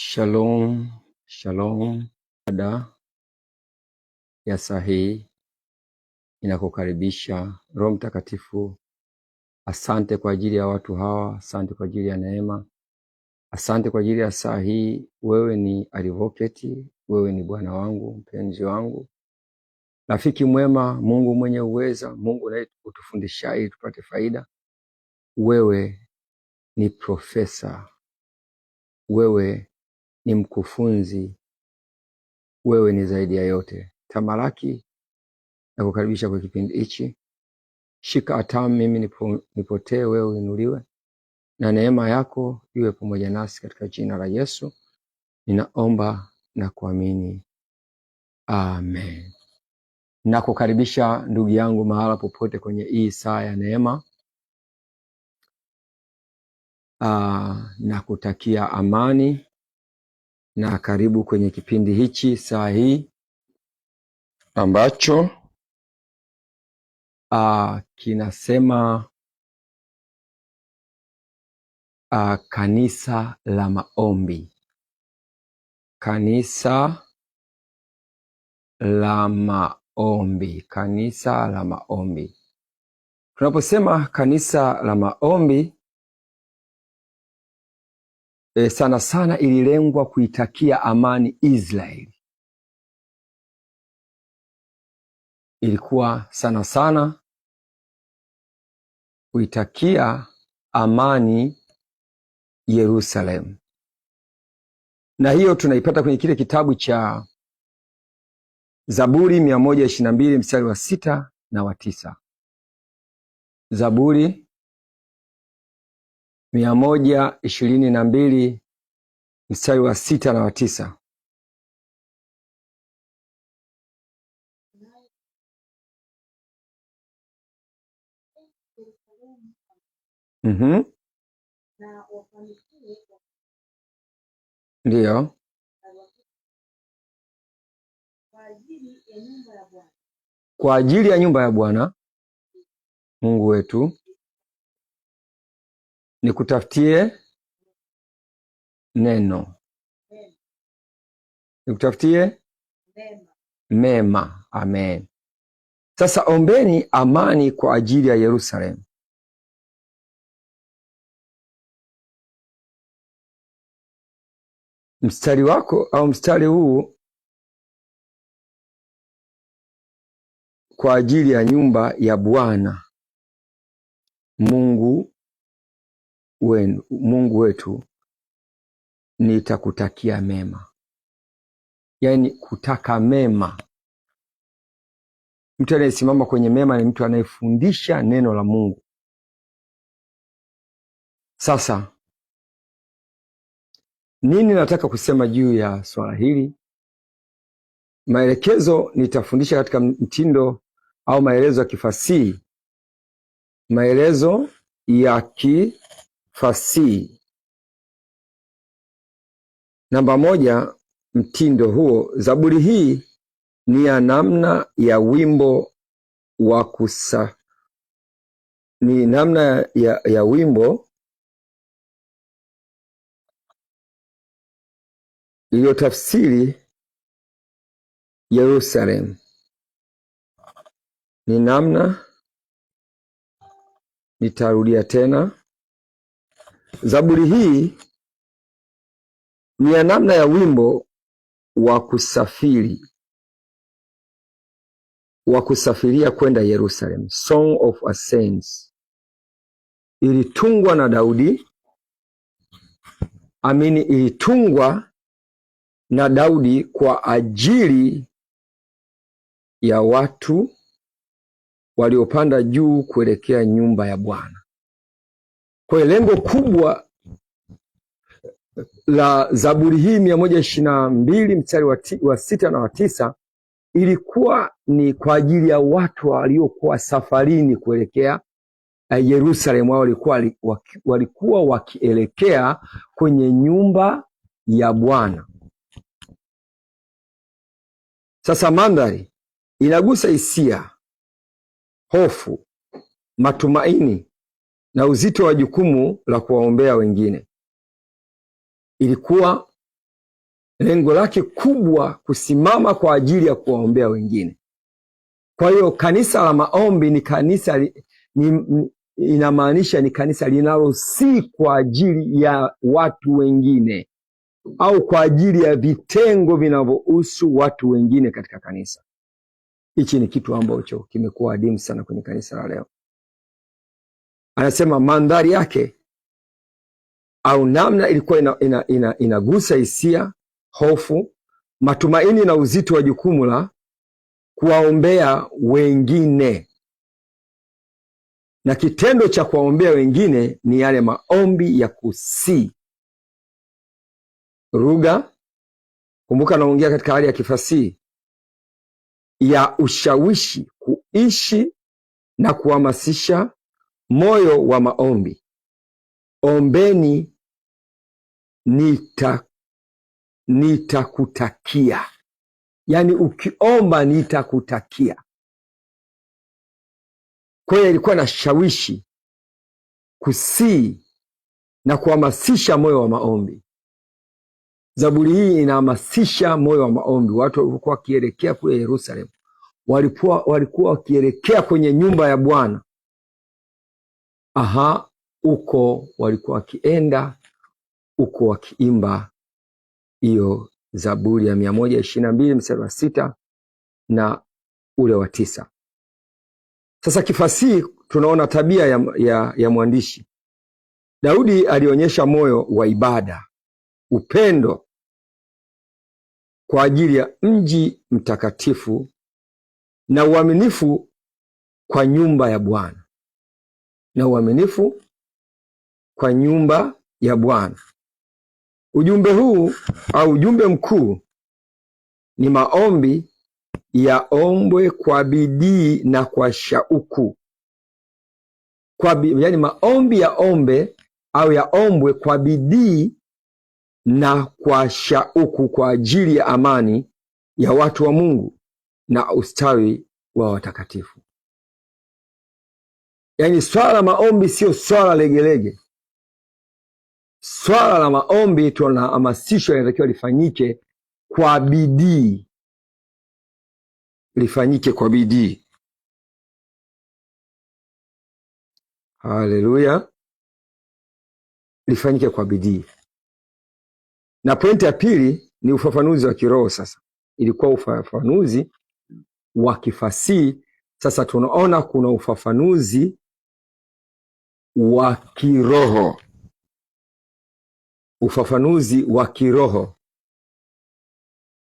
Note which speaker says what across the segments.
Speaker 1: Shalom, shalom. Baada ya saa hii inakukaribisha. Roho Mtakatifu, asante kwa ajili ya watu hawa, asante kwa ajili ya neema, asante kwa ajili ya saa hii. Wewe ni advocate, wewe ni Bwana wangu, mpenzi wangu, rafiki mwema, Mungu mwenye uweza, Mungu unayetufundisha ili tupate faida. Wewe ni profesa, wewe ni mkufunzi, wewe ni zaidi ya yote. Tamalaki na kukaribisha kwa kipindi hichi. Shika hatamu, mimi nipotee, wewe uinuliwe, na neema yako iwe pamoja nasi katika jina la Yesu ninaomba na kuamini, amen. Na kukaribisha ndugu yangu mahala popote kwenye hii saa ya neema, na kutakia amani na karibu kwenye kipindi hichi saa hii ambacho kinasema kanisa la maombi. Kanisa la maombi. Kanisa la maombi. Tunaposema kanisa la maombi, sana sana ililengwa kuitakia amani Israeli. Ilikuwa sana sana kuitakia amani Yerusalemu. Na hiyo tunaipata kwenye kile kitabu cha Zaburi 122 mstari wa 6 na wa 9. Zaburi 122 mstari wa 6 na wa 9. Ndiyo. Kwa ajili ya nyumba ya Bwana Mungu wetu nikutafutie neno. Nikutafutie mema. Amen. Sasa ombeni amani kwa ajili ya Yerusalemu. Mstari wako au mstari huu, kwa ajili ya nyumba ya Bwana Mungu wetu nitakutakia mema. Yaani kutaka mema. Mtu anayesimama kwenye mema ni mtu anayefundisha neno la Mungu. Sasa nini nataka kusema juu ya swala hili? Maelekezo nitafundisha katika mtindo au maelezo ya kifasihi. Maelezo ya kifasihi. Namba 1, mtindo huo. Zaburi hii ni ya namna ya wimbo wa ni namna ya wimbo iliyotafsiri Yerusalemu. Ni namna, nitarudia tena. Zaburi hii ni ya namna ya wimbo wa kusafiria kwenda Yerusalemu. Song of Ascents. Ilitungwa na Daudi. Ilitungwa na Daudi kwa ajili ya watu waliopanda juu kuelekea nyumba ya Bwana. Kwa lengo kubwa la Zaburi hii 122 mstari wa 6 na wa 9 ilikuwa ni kwa ajili ya watu waliokuwa safarini kuelekea Yerusalemu. Walikuwa wakielekea kwenye nyumba ya Bwana. Sasa mandhari inagusa hisia, hofu, matumaini na uzito wa jukumu la kuwaombea wengine. Ilikuwa lengo lake kubwa kusimama kwa ajili ya kuwaombea wengine. Kwa hiyo kanisa la maombi ni kanisa inamaanisha ni kanisa linalosi kwa ajili ya watu wengine au kwa ajili ya vitengo vinavyohusu watu wengine katika kanisa. Hichi ni kitu ambacho kimekuwa adimu sana kwenye kanisa la leo. Anasema mandhari yake au namna ilikuwa inagusa hisia, hofu, matumaini na uzito wa jukumu la kuwaombea wengine. Na kitendo cha kuwaombea wengine ni yale maombi ya kusii. Lugha, kumbuka naongea katika hali ya kifasihi ya ushawishi, kuishi na kuhamasisha moyo wa maombi. Ombeni nitakutakia. Yaani ukiomba nitakutakia. Kwa hiyo ilikuwa na shawishi, kusii na kuhamasisha moyo wa maombi. Zaburi hii inahamasisha moyo wa maombi. Watu walikuwa wakielekea kule Yerusalemu, walikuwa wakielekea kwenye nyumba ya Bwana. Uko walikuwa wakienda, uko wakiimba hiyo Zaburi ya 122 mstari wa 6 na ule wa 9. Sasa kifasihi tunaona tabia ya mwandishi. Daudi alionyesha moyo wa ibada, upendo kwa ajili ya mji mtakatifu na uaminifu kwa nyumba ya Bwana. Na uaminifu kwa nyumba ya Bwana. Ujumbe huu au ujumbe mkuu ni maombi yaombwe kwa bidii na kwa shauku. Yaani maombi yaombe au yaombwe kwa bidii na kwa shauku kwa ajili ya amani ya watu wa Mungu na ustawi wa watakatifu. Yaani swala la maombi sio swala legelege. Swala la maombi tunahamasishwa linatakiwa lifanyike kwa bidii. Lifanyike kwa bidii. Haleluya. Lifanyike kwa bidii. Na pointi ya pili ni ufafanuzi wa kiroho. Sasa ilikuwa ufafanuzi wa kifasihi. Sasa tunaona kuna ufafanuzi wa kiroho. Ufafanuzi wa kiroho.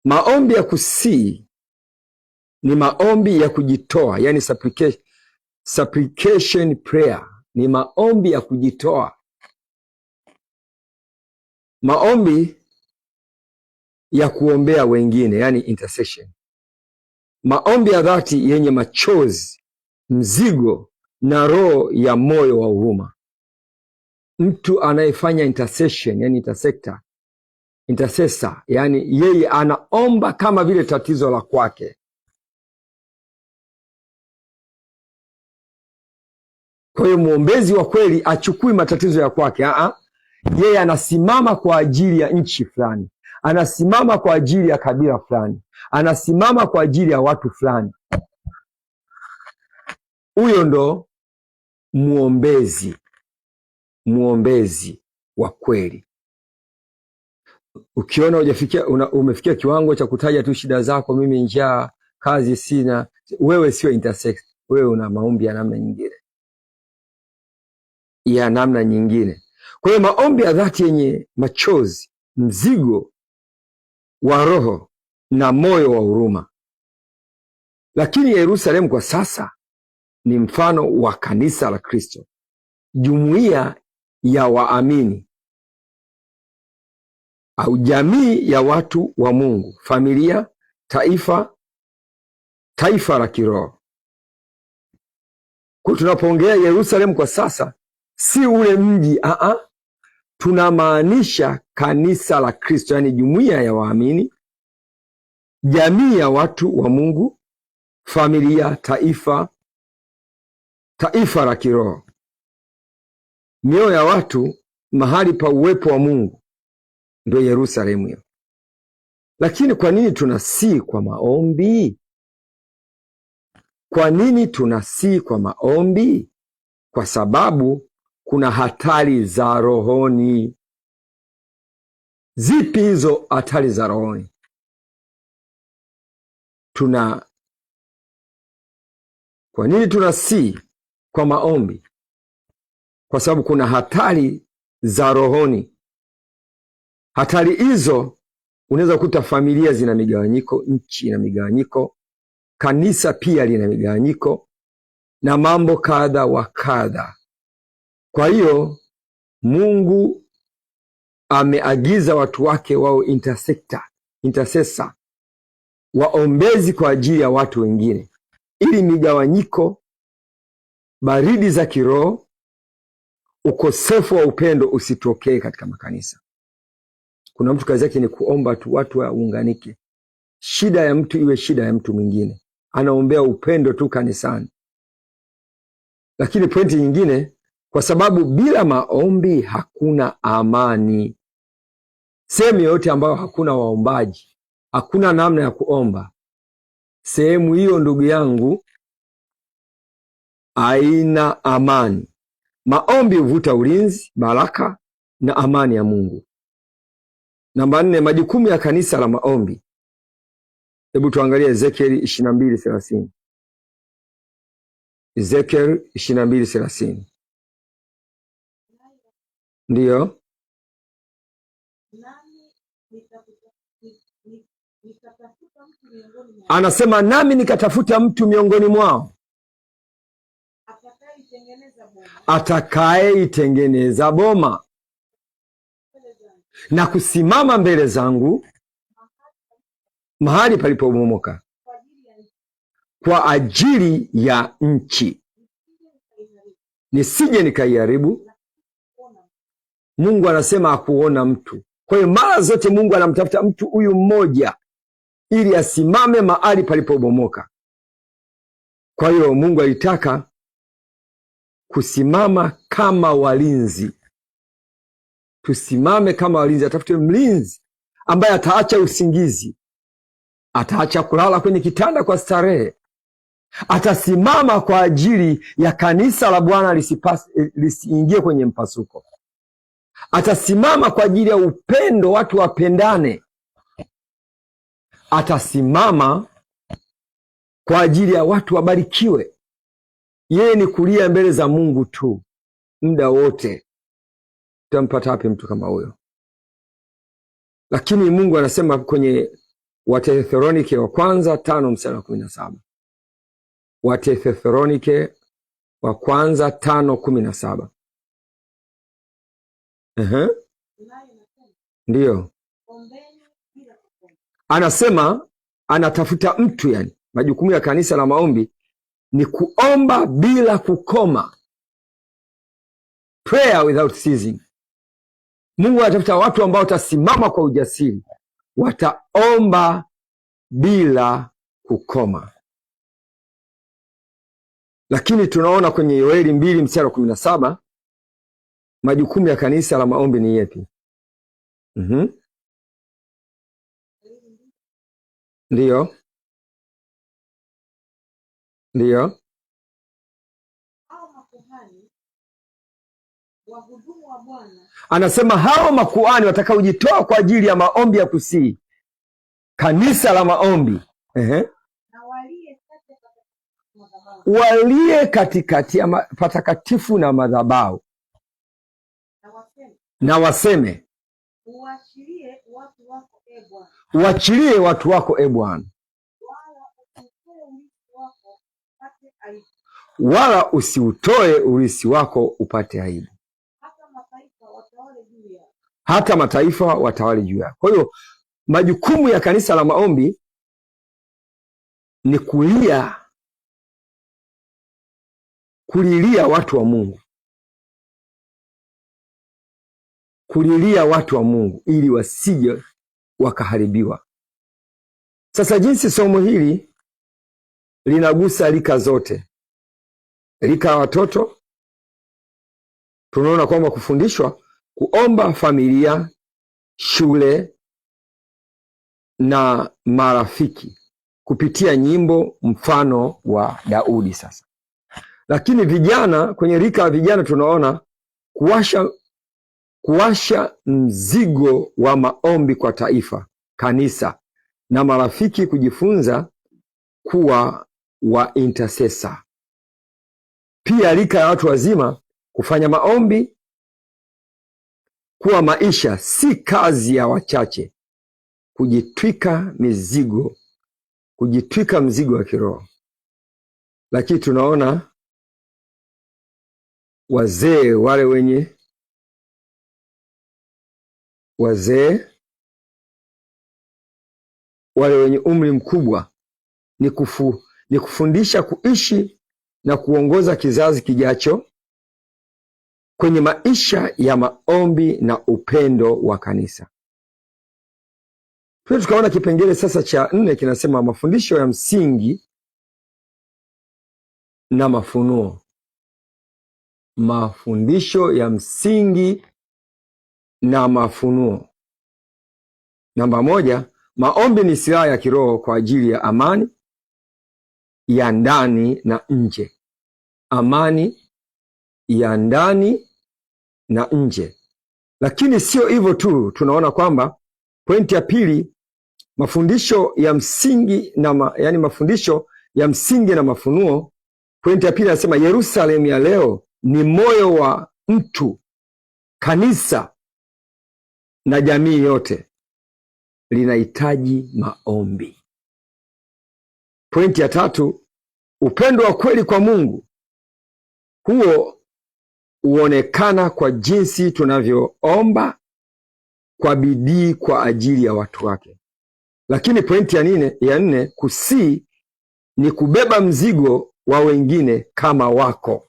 Speaker 1: Maombi ya kusii ni maombi ya kujitoa, yani supplication prayer, ni maombi ya kujitoa. Maombi ya kuombea wengine, yani intercession. Maombi ya dhati yenye machozi, mzigo na roho ya moyo wa huruma. Mtu anayefanya intercession, yani intercessor, yani yeye anaomba kama vile tatizo la kwake. Kwa hiyo muombezi wa kweli achukui matatizo ya kwake. Yeye anasimama kwa ajili ya nchi fulani, anasimama kwa ajili ya kabila fulani, anasimama kwa ajili ya watu fulani. Huyo ndo muombezi wa kweli. Ukiona umefikia kiwango cha kutaja tu shida zako, mimi njaa, kazi sina, wewe sio intercessor. Wewe una maombi ya namna nyingine. Kwa hiyo maombi ya dhati yenye machozi, mzigo wa roho na moyo wa huruma. Lakini Yerusalemu kwa sasa ni mfano wa kanisa la Kristo, jumuiya ya waamini au jamii ya watu wa Mungu, familia, taifa la kiroho. Kwa tunapoongea Yerusalemu kwa sasa si ule mji, tunamaanisha kanisa la Kristo, yani jumuiya ya waamini, jamii ya watu wa Mungu, familia, taifa la kiroho. Mioyo ya watu, mahali pa uwepo wa Mungu, ndio Yerusalemu hiyo. Lakini kwa nini tunasii kwa maombi? Kwa nini tunasii kwa maombi? Kwa sababu kuna hatari za rohoni. Zipi hizo hatari za rohoni? Kwa nini tunasii kwa maombi? Kwa sababu kuna hatari za rohoni. Hatari hizo unaweza kukuta familia zina migawanyiko, nchi ina migawanyiko, kanisa pia lina migawanyiko na mambo kadha wa kadha. Kwa hiyo Mungu ameagiza watu wake wao intercessor, waombezi kwa ajili ya watu wengine, ili migawanyiko, baridi za kiroho, ukosefu wa upendo usitokee katika makanisa. Kuna mtu kazi yake ni kuomba tu watu waunganike, shida ya mtu iwe shida ya mtu mwingine, anaombea upendo tu kanisani. Lakini pointi nyingine, kwa sababu bila maombi hakuna amani. Sehemu yoyote ambayo hakuna waombaji, hakuna namna ya kuomba, sehemu hiyo, ndugu yangu, haina amani. Maombi huvuta ulinzi, baraka na amani ya Mungu. Namba 4, majukumu ya kanisa la maombi. Hebu tuangalie Ezekieli 22:30. Ezekieli 22:30. Ndiyo. Anasema nami nikatafuta mtu miongoni mwao atakayeitengeneza boma na kusimama mbele zangu mahali palipobomoka kwa ajili ya nchi, nisije nikaiharibu. Mungu anasema hakuona mtu. Kwa hiyo mara zote Mungu anamtafuta mtu huyu mmoja ili asimame mahali palipobomoka. Kwa hiyo Mungu alitaka kusimama kama walinzi. Tusimame kama walinzi, atafute mlinzi ambaye ataacha usingizi, ataacha kulala kwenye kitanda kwa starehe, atasimama kwa ajili ya kanisa la Bwana lisiingie kwenye mpasuko, atasimama kwa ajili ya upendo, watu wapendane, atasimama kwa ajili ya watu wabarikiwe. Yeye ni kulia mbele za Mungu tu muda wote. Utampata wapi mtu kama huyo? Lakini Mungu anasema kwenye Wathesalonike wa kwanza 5:17. Wathesalonike wa kwanza 5:17. Ndiyo. Anasema anatafuta mtu, yani majukumu ya kanisa la maombi ni kuomba bila kukoma. Prayer without ceasing. Mungu anatafuta watu ambao watasimama kwa ujasiri, wataomba bila kukoma. Lakini tunaona kwenye Yoeli 2:17 majukumu ya kanisa la maombi ni yepi? Ndiyo. Ndiyo. Anasema hao watakaojitoa kwa ajili ya maombi ya kusii, kanisa la maombi, walie katikati ya patakatifu na madhabahu, na waseme, uachilie watu wako e Bwana, wala usiutoe urithi wako upate aibu, hata mataifa watawale juu yako. Kwa hiyo majukumu ya kanisa la maombi ni kulilia watu wa Mungu, kulilia watu wa Mungu ili wasije wakaharibiwa. Sasa jinsi somo hili linagusa rika zote, rika ya watoto, tunaona kwamba kufundishwa kuomba, familia, shule na marafiki kupitia nyimbo mfano wa Daudi. Sasa lakini vijana, kwenye rika ya vijana tunaona kuwasha mzigo wa maombi kwa taifa, kanisa na marafiki, kujifunza kuwa wa intercessor. Pia rika ya watu wazima kufanya maombi kuwa maisha, si kazi ya wachache, kujitwika mzigo wa kiroho. Lakini tunaona wazee wale wenye umri mkubwa ni kufundisha kuishi na kuongoza kizazi kijacho kwenye maisha ya maombi na upendo wa kanisa. Pia tukaona kipengele sasa cha 4 kinasema mafundisho ya msingi na mafunuo. Mafundisho ya msingi na mafunuo. Namba 1, maombi ni silaha ya kiroho kwa ajili ya amani ya ndani na nje. Amani ya ndani na nje. Lakini sio hivyo tu, tunaona kwamba pointi ya pili, mafundisho ya msingi mafundisho ya msingi na mafunuo. Pointi ya pili anasema Yerusalemu ya leo ni moyo wa mtu, kanisa na jamii yote linahitaji maombi. Pointi ya tatu, upendo wa kweli kwa Mungu, huo huonekana kwa jinsi tunavyoomba kwa bidii kwa ajili ya watu wake. Lakini pointi ya 4, kusii ni kubeba mzigo wa wengine kama wako.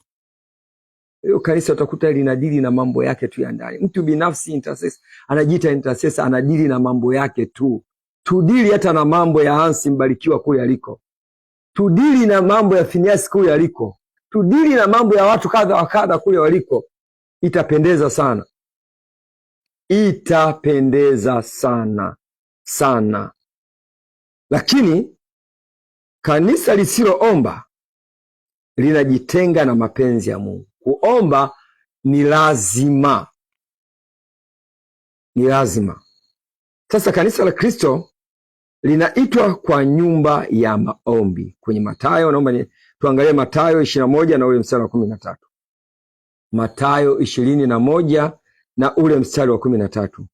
Speaker 1: Hiyo kanisa utakuta linadili na mambo yake tu ya ndani. Mtu binafsi intercessor, anajiita intercessor, anadili na mambo yake tu. Tudili hata na mambo ya Hansi Mbarikiwa kule aliko. Tudili na mambo ya Phineas kule aliko. Tudili na mambo ya watu kadha wa kadha kule waliko. Itapendeza sana. Itapendeza sana sana. Lakini kanisa lisiloomba linajitenga na mapenzi ya Mungu. Kuomba ni lazima. Ni lazima. Sasa kanisa la Kristo linaitwa kwa nyumba ya maombi. Kwenye Mathayo, naomba tuangalie Mathayo 21 na ule mstari wa 13. Mathayo 21 na ule mstari wa 13.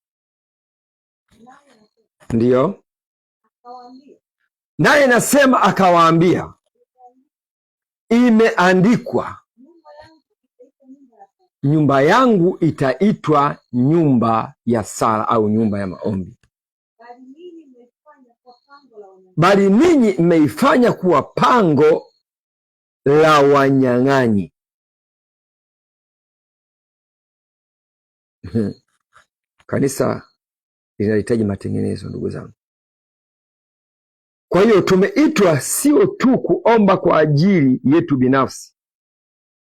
Speaker 1: Ndiyo. Naye nasema akawaambia, imeandikwa, nyumba yangu itaitwa nyumba ya sala au nyumba ya maombi, bali ninyi mmeifanya kuwa pango la wanyang'anyi. Kanisa linahitaji matengenezo, ndugu zangu. Kwa hiyo tumeitwa sio tu kuomba kwa ajili yetu binafsi,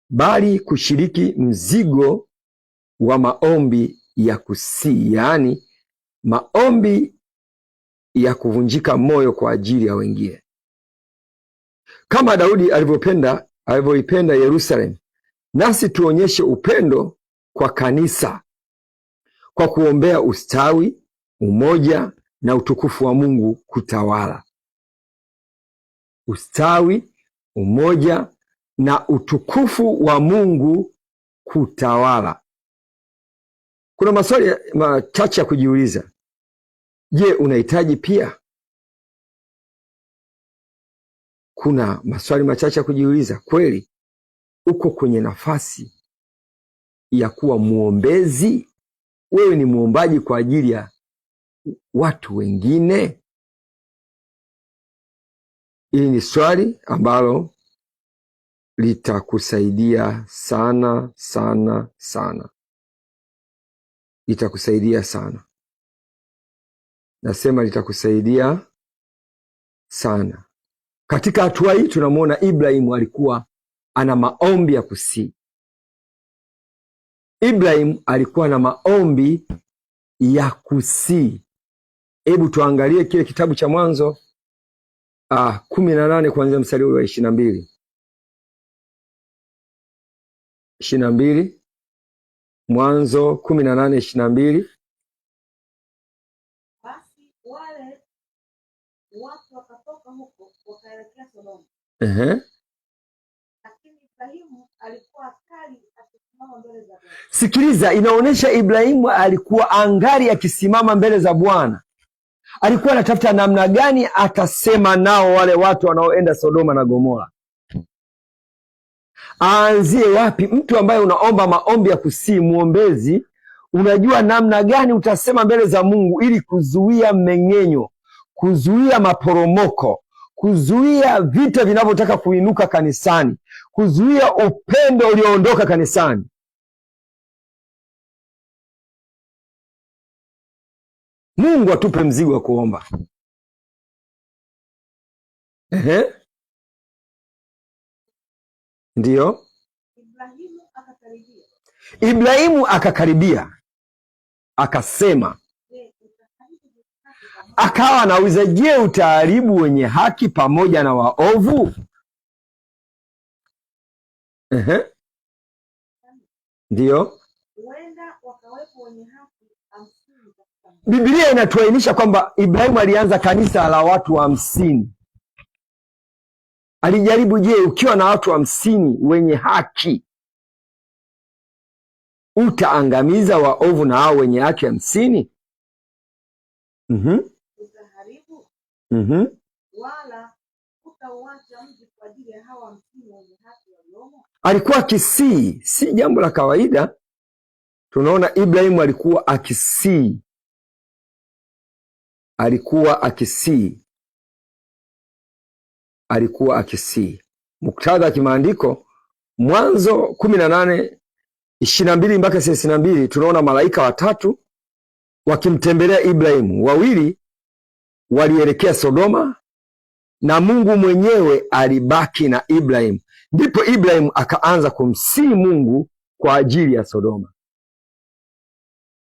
Speaker 1: bali kushiriki mzigo wa maombi ya kusii, yaani maombi ya kuvunjika moyo kwa ajili ya wengine. Kama Daudi alivyoipenda Yerusalemu, nasi tuonyeshe upendo kwa kanisa kwa kuombea ustawi, umoja na utukufu wa Mungu kutawala. Ustawi, umoja na utukufu wa Mungu kutawala. Kuna maswali machache ya kujiuliza. Je, unahitaji pia? Kuna maswali machache ya kujiuliza. Kweli uko kwenye nafasi ya kuwa muombezi? Wewe ni muombaji kwa ajili ya watu wengine? Hili ni swali ambalo litakusaidia sana sana sana. Litakusaidia sana. Nasema litakusaidia sana. Katika hatua hii tunamwona Ibrahimu alikuwa ana maombi ya kusii. Ibrahimu alikuwa na maombi ya kusii. Hebu tuangalie kile kitabu cha Mwanzo 18 kuanzia mstari wa 22. 22, Mwanzo 18:22.
Speaker 2: Basi wale watu wakatoka huko wakaelekea Sodoma. Lakini Ibrahimu alikuwa akali akisimama mbele za Bwana.
Speaker 1: Sikiliza, inaonyesha Ibrahimu alikuwa angali akisimama mbele za Bwana. Alikuwa anatafuta namna gani atasema nao wale watu wanaoenda Sodoma na Gomora. Aanzie wapi? Mtu ambaye unaomba maombi ya kusii, muombezi, unajua namna gani utasema mbele za Mungu ili kuzuia mmeng'enyo, kuzuia maporomoko, kuzuia vita vinavyotaka kuinuka kanisani, kuzuia upendo ulioondoka kanisani. Mungu atupe mzigo wa kuomba. Ndiyo. Ibrahimu akakaribia akasema, akawa anauliza, je, utaharibu wenye haki pamoja na waovu? Ndiyo. Biblia inatuainisha kwamba Ibrahimu alianza kanisa la watu 50. Alijaribu, je, ukiwa na watu 50 wenye haki utaangamiza waovu na hao wenye haki 50?
Speaker 2: Utaharibu wala utauacha mji kwa ajili ya hao 50 wenye haki waliomo.
Speaker 1: Alikuwa akisii, si jambo la kawaida. Tunaona Ibrahimu alikuwa akisii, alikuwa akisii. Muktadha wa kimaandiko, Mwanzo 18:22 mpaka 32, tunaona malaika watatu wakimtembelea Ibrahimu. 2 walielekea Sodoma na Mungu mwenyewe alibaki na Ibrahimu. Ndipo Ibrahimu akaanza kumsii Mungu kwa ajili ya Sodoma.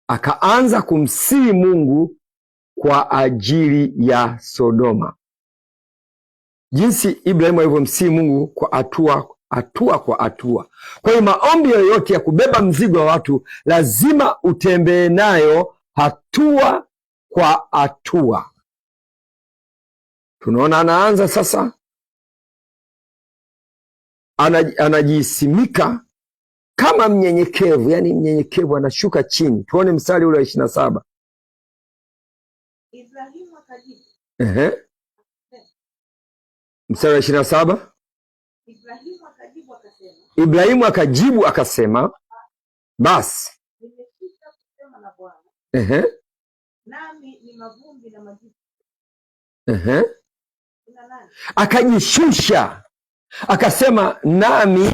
Speaker 1: Akaanza kumsii Mungu kwa ajili ya Sodoma. Jinsi Ibrahimu alivyomsii Mungu kwa hatua kwa hatua. Kwa hiyo maombi yoyote ya kubeba mzigo wa watu lazima utembee nayo hatua kwa hatua. Tunaona anaanza sasa, anajisimika kama mnyenyekevu, yani mnyenyekevu, anashuka chini. Tuone mstari ule wa 27.
Speaker 2: Ibrahimu akajibu.
Speaker 1: Mstari wa 27.
Speaker 2: Ibrahimu akajibu akasema,
Speaker 1: basi
Speaker 2: nimefika kusema na Bwana, nami ni mavumbi na majivu.
Speaker 1: Akajishusha akasema, nami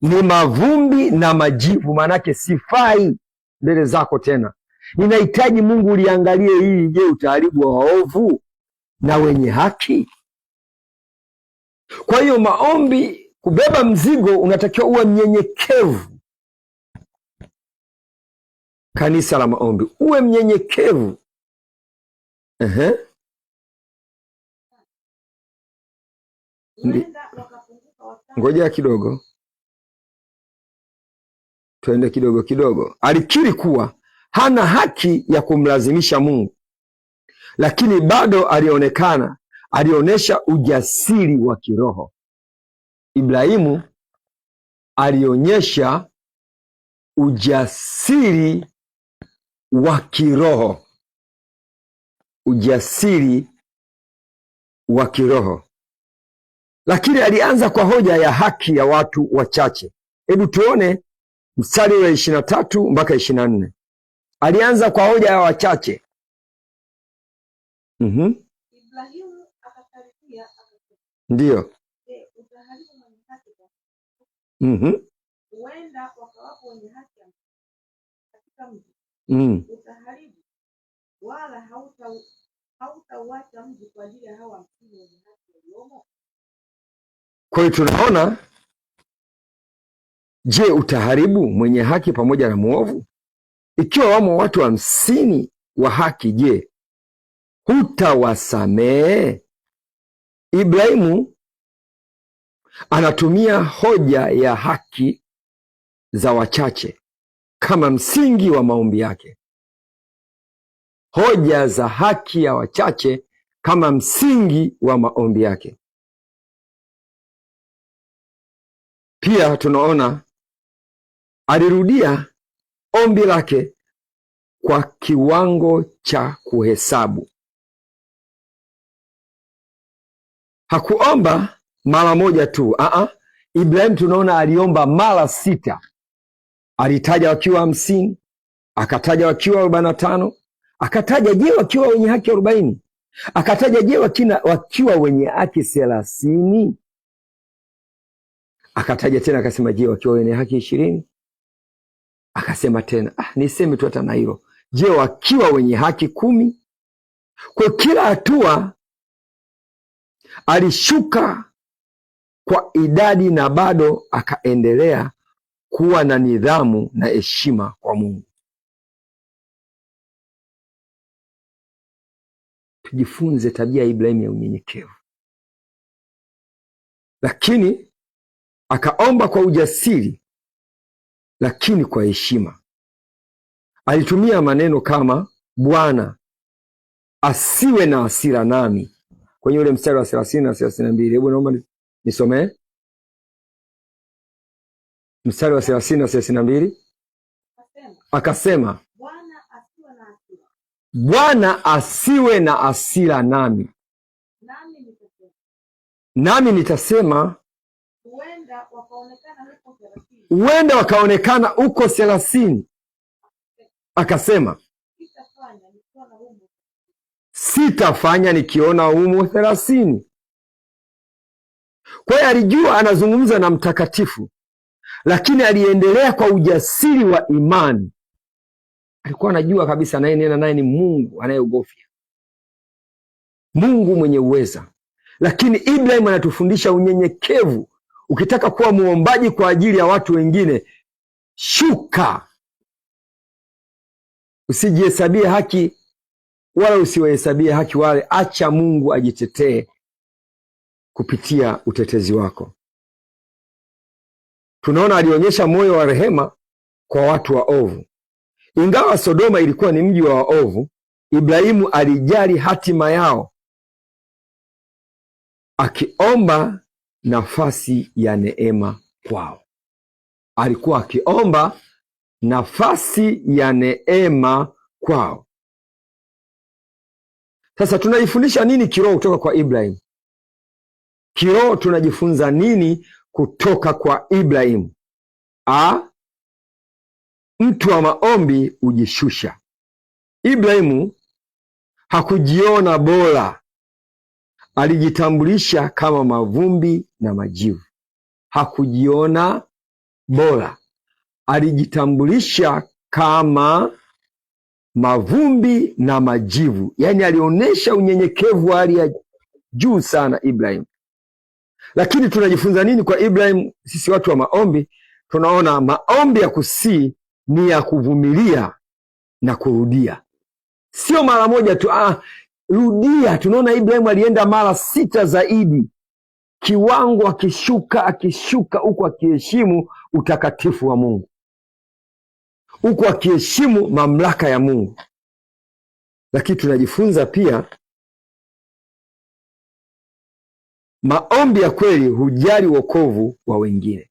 Speaker 1: ni mavumbi na majivu. Maanake sifai mbele zako tena, ninahitaji Mungu uliangalie hili. Je, utaharibu waovu na wenye haki? Kwa hiyo maombi, kubeba mzigo, unatakiwa uwe mnyenyekevu. Kanisa la maombi, uwe mnyenyekevu. Ngoja kidogo, twende kidogo. Alikiri kuwa hana haki ya kumlazimisha Mungu, lakini bado alionyesha ujasiri wa kiroho. Ibrahimu alionyesha ujasiri wa kiroho, lakini alianza kwa hoja ya haki ya watu wachache. Hebu tuone mstari wa 23 mpaka 24. Alianza kwa hoja ya wachache.
Speaker 2: Ibrahimu akakaribia akasema,
Speaker 1: ndiyo.
Speaker 2: Utaharibu mwenye haki huenda wakawapo wenye haki katika mji. Utaharibu wala hautauacha mji kwa ajili ya hao 50 wenye haki waliomo.
Speaker 1: Kwa hiyo tunaona, je, utaharibu mwenye haki pamoja na muovu? Ikiwa wamo watu 50 wa haki, je, hutawasamehe? Ibrahimu anatumia hoja ya haki za wachache kama msingi wa maombi yake. Hoja za haki ya wachache kama msingi wa maombi yake. Pia tunaona alirudia ombi lake kwa kiwango cha kuhesabu. Hakuomba mara moja tu. Ibrahimu tunaona aliomba mara 6. Alitaja wakiwa 50, akataja wakiwa 45, akataja je wakiwa wenye haki 40, akataja je wakiwa wenye haki 30, akataja tena akasema je wakiwa wenye haki 20, akasema tena niseme tu hata na hilo, je wakiwa wenye haki 10. Kwa kila hatua alishuka kwa idadi na bado akaendelea kuwa na nidhamu na heshima kwa Mungu. Tujifunze tabia ya Ibrahimu ya unyenyekevu. Lakini akaomba kwa ujasiri, lakini kwa heshima. Alitumia maneno kama Bwana asiwe na hasira nami, kwenye ule mstari wa 30 na 32. Hebu naomba nisomee mstari wa 30 na 32. Akasema Bwana asiwe na hasira nami, nami nitasema huenda wakaonekana huko 30. Akasema sitafanya nikiona humo 30. Kwa hiyo alijua anazungumza na mtakatifu, lakini aliendelea kwa ujasiri wa imani. Alikuwa anajua kabisa anayenena naye ni Mungu anayeogofya, Mungu mwenye uweza. Lakini Ibrahimu anatufundisha unyenyekevu. Ukitaka kuwa muombaji kwa ajili ya watu wengine, shuka. Usijihesabie haki wala usiwahesabie haki wale. Acha Mungu ajitetee kupitia utetezi wako. Tunaona alionyesha moyo wa rehema kwa watu waovu. Ingawa Sodoma ilikuwa ni mji wa waovu, Ibrahimu alijali hatima yao, akiomba nafasi ya neema kwao. Alikuwa akiomba nafasi ya neema kwao. Sasa tunajifundisha nini kiroho kutoka kwa Ibrahimu? Kiroho tunajifunza nini kutoka kwa Ibrahimu? Mtu wa maombi hujishusha. Ibrahimu hakujiona bora, alijitambulisha kama mavumbi na majivu. Hakujiona bora, alijitambulisha kama mavumbi na majivu. Yaani alionyesha unyenyekevu wa hali ya juu sana Ibrahimu. Lakini tunajifunza nini kwa Ibrahimu? Sisi watu wa maombi tunaona maombi ya kusii ni ya kuvumilia na kurudia, sio mara moja tu. Rudia. Tunaona Ibrahimu alienda mara 6 zaidi, kiwango akishuka huku akiheshimu utakatifu wa Mungu, huku akiheshimu mamlaka ya Mungu. Lakini tunajifunza pia maombi ya kweli hujali wokovu wa wengine.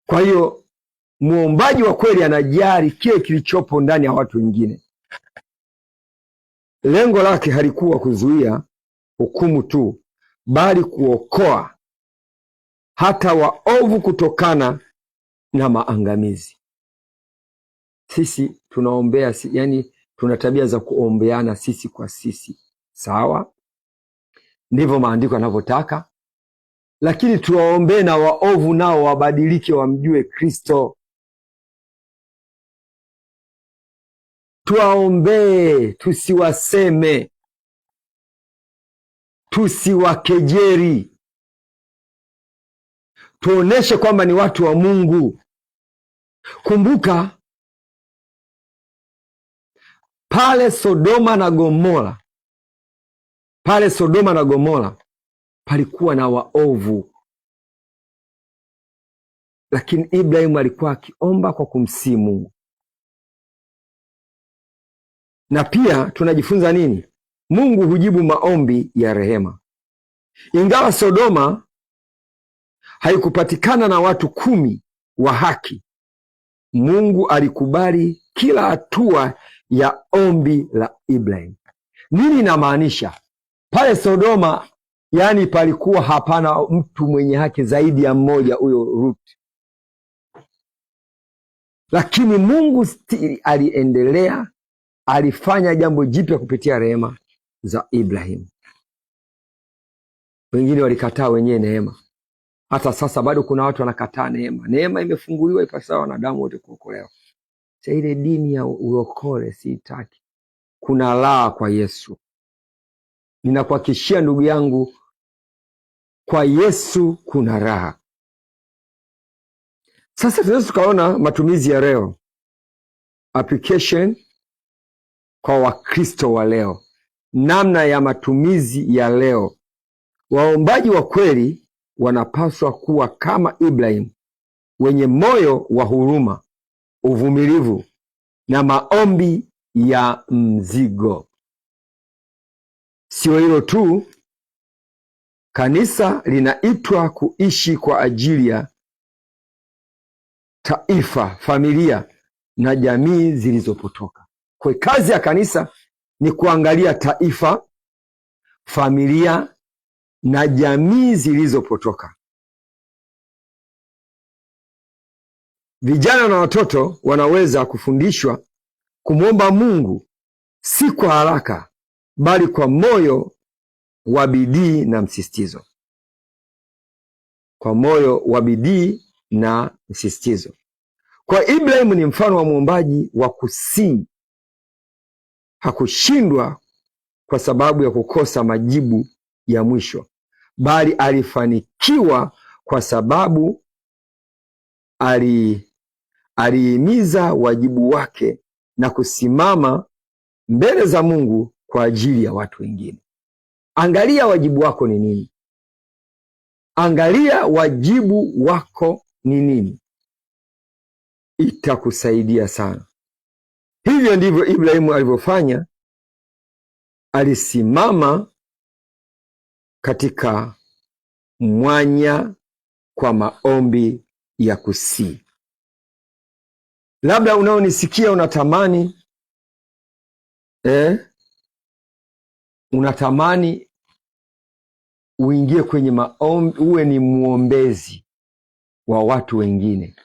Speaker 1: Kwa hiyo muombaji wa kweli anajali kile kilichopo ndani ya watu wengine. Lengo lake halikuwa kuzuia hukumu tu, bali kuokoa hata waovu kutokana na maangamizi. Sisi tunaombea, yani tuna tabia za kuombeana sisi kwa sisi, sawa? Ndivyo maandiko yanavyotaka. Lakini tuwaombee na waovu nao wabadilike, wamjue Kristo. Tuwaombee, tusiwaseme, tusiwakejeri. Tuoneshe kwamba ni watu wa Mungu. Kumbuka pale Sodoma na Gomora palikuwa na waovu, lakini Ibrahimu alikuwa akiomba kwa kumsihi Mungu. Na pia tunajifunza nini? Mungu hujibu maombi ya rehema. Ingawa Sodoma haikupatikana na watu 10 wa haki, Mungu alikubali kila hatua ya ombi la Ibrahimu. Nini inamaanisha? Pale Sodoma, yani palikuwa hapana mtu mwenye haki zaidi ya mmoja, huyo Ruth. Lakini Mungu stili aliendelea, alifanya jambo jipya kupitia rehema za Ibrahimu. Wengine walikataa wenyewe neema. Hata sasa bado kuna watu wanakataa neema. Neema imefunguliwa ipasao wanadamu wote kuokolewa. Sasa ile dini ya ulokole siitaki. Kuna raha kwa Yesu. Ninakuhakikishia ndugu yangu, kwa Yesu kuna raha. Sasa tunaweza tukaona matumizi ya leo, application kwa Wakristo wa leo, namna ya matumizi ya leo. Waombaji wa kweli wanapaswa kuwa kama Ibrahimu, wenye moyo wa huruma, uvumilivu na maombi ya mzigo. Sio hilo tu, kanisa linaitwa kuishi kwa ajili ya taifa, familia na jamii zilizopotoka. Kwa kazi ya kanisa ni kuangalia taifa, familia na jamii zilizopotoka. Vijana na watoto wanaweza kufundishwa kumwomba Mungu si kwa haraka, bali kwa moyo wa bidii na msisitizo. Kwa moyo wa bidii na msisitizo. Kwa Ibrahimu ni mfano wa mwombaji wa kusii. Hakushindwa kwa sababu ya kukosa majibu ya mwisho, bali alifanikiwa kwa sababu alihimiza wajibu wake na kusimama mbele za Mungu kwa ajili ya watu wengine. Angalia wajibu wako ni nini? Angalia wajibu wako ni nini? Itakusaidia sana. Hivyo ndivyo Ibrahimu alivyofanya. Alisimama katika mwanya kwa maombi ya kusii. Labda unaonisikia unatamani unatamani uingie kwenye maombi, uwe ni muombezi wa watu wengine.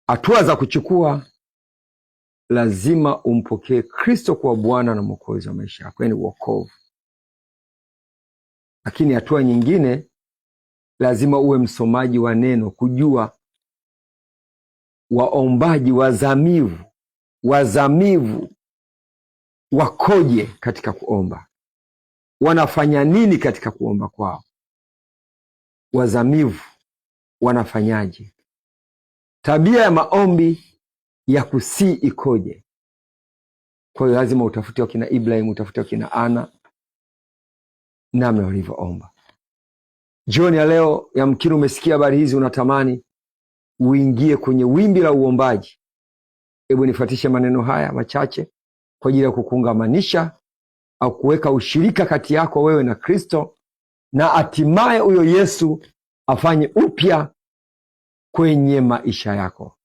Speaker 1: Hatua za kuchukua: lazima umpokee Kristo kuwa Bwana na Mwokozi wa maisha yako, yaani wokovu. Lakini hatua nyingine, lazima uwe msomaji wa neno, kujua waombaji wazamivu wakoje katika kuomba, wanafanya nini katika kuomba kwao. Wazamivu wanafanyaje? Tabia ya maombi ya kusii ikoje? Kwa hiyo lazima utafute wakina Ibrahim, utafute wakina Ana, namna walivyoomba. Jioni ya leo yamkini umesikia habari hizi, unatamani uingie kwenye wimbi la uombaji. Hebu nifuatishe maneno haya machache kwa ajili ya kukuungamanisha au kuweka ushirika kati yako wewe na Kristo, na hatimaye huyo Yesu afanye upya kwenye maisha yako.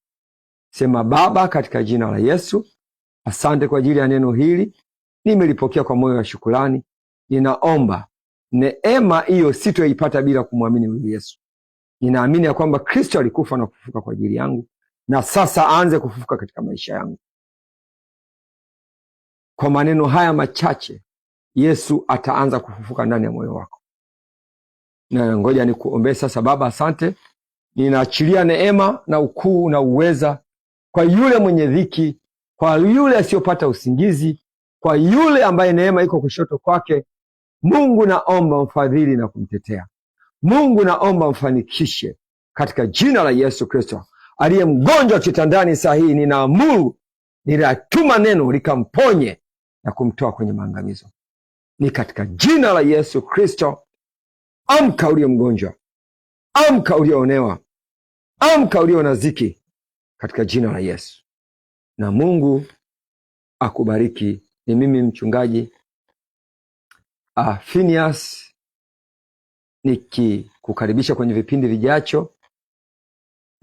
Speaker 1: Sema: Baba, katika jina la Yesu, asante kwa ajili ya neno hili, nimelipokea kwa moyo wa shukrani. Ninaomba neema hiyo sitoipata bila kumwamini huyu Yesu. Ninaamini ya kwamba Kristo alikufa na kufufuka kwa ajili yangu, na sasa aanze kufufuka katika maisha yangu. Kwa maneno haya machache, Yesu ataanza kufufuka ndani ya moyo wako. Na ngoja nikuombee sasa. Baba, asante. Ninaachilia neema na ukuu na uweza kwa yule mwenye dhiki, kwa yule asiyopata usingizi, kwa yule ambaye neema iko kushoto kwake. Mungu, naomba mfadhili na kumtetea. Mungu, naomba mfanikishe katika jina la Yesu Kristo. Aliye mgonjwa kitandani saa hii, ninaamuru ninatuma neno likamponye na kumtoa kwenye maangamizo. Ni katika jina la Yesu Kristo. Amka ulio mgonjwa, amka ulioonewa, amka ulio na dhiki, katika jina la Yesu. Na Mungu akubariki. Ni mimi mchungaji Phineas, nikikukaribisha kwenye vipindi vijacho,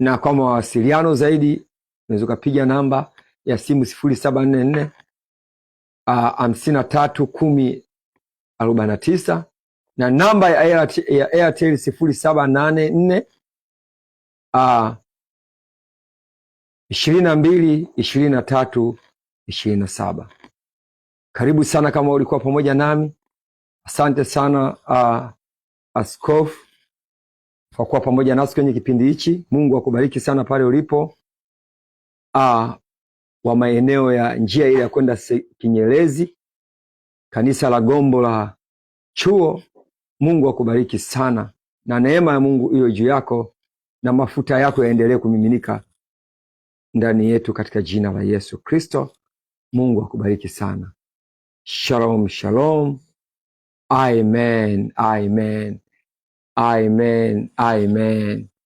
Speaker 1: na kwa mawasiliano zaidi unaweza ukapiga namba ya simu 0744 531049 na namba ya Airtel 0784 222327. Karibu sana kama ulikuwa pamoja nami. Asante sana askofu kwa kuwa pamoja nasi kwenye kipindi hichi. Mungu akubariki sana pale ulipo wa maeneo ya njia ile ya kwenda Kinyerezi, kanisa la Gombo la Chuo. Mungu akubariki sana, na neema ya Mungu iwe juu yako, na mafuta yako yaendelee kumiminika ndani yetu katika jina la Yesu Kristo. Mungu akubariki sana. Shalom, shalom. Amen, amen, amen, amen.